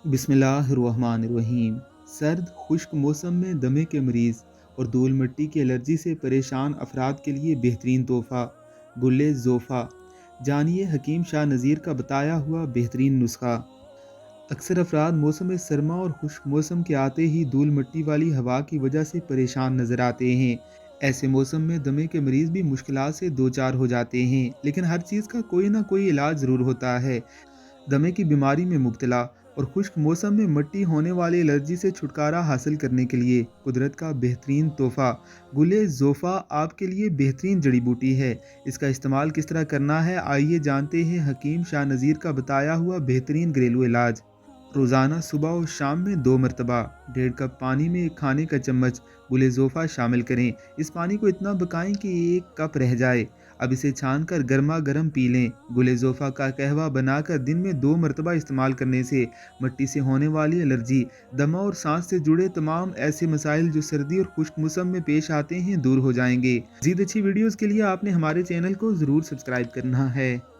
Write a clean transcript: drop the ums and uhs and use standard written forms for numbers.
बिस्मिल्लाहिर्रहमानिर्रहीम। सर्द खुश्क मौसम में दमे के मरीज़ और धूल मिट्टी की एलर्जी से परेशान अफराद के लिए बेहतरीन तोहफ़ा गुल ज़ोफ़ा। जानिए हकीम शाह नज़ीर का बताया हुआ बेहतरीन नुस्खा। अक्सर अफराद मौसम सरमा और खुश्क मौसम के आते ही धूल मिट्टी वाली हवा की वजह से परेशान नज़र आते हैं। ऐसे मौसम में दमे के मरीज़ भी मुश्किलात से दो चार हो जाते हैं, लेकिन हर चीज़ का कोई ना कोई इलाज ज़रूर होता है। दमे की बीमारी में मुब्तला और खुश्क मौसम में मिट्टी होने वाली एलर्जी से छुटकारा हासिल करने के लिए कुदरत का बेहतरीन तोहफ़ा गुल ज़ोफ़ा आपके लिए बेहतरीन जड़ी बूटी है। इसका इस्तेमाल किस तरह करना है, आइए जानते हैं हकीम शाह नज़ीर का बताया हुआ बेहतरीन घरेलू इलाज। रोज़ाना सुबह और शाम में 2 मरतबा 1.5 कप पानी में एक खाने का चम्मच गुल ज़ोफ़ा शामिल करें। इस पानी को इतना पकाएं कि 1 कप रह जाए। अब इसे छानकर गर्मा गर्म पी लें। गुल ज़ोफ़ा का कहवा बनाकर दिन में 2 मरतबा इस्तेमाल करने से मिट्टी से होने वाली एलर्जी, दमा और सांस से जुड़े तमाम ऐसे मसाइल जो सर्दी और खुश्क मौसम में पेश आते हैं दूर हो जाएंगे। मज़ीद अच्छी वीडियोज़ के लिए आपने हमारे चैनल को ज़रूर सब्सक्राइब करना है।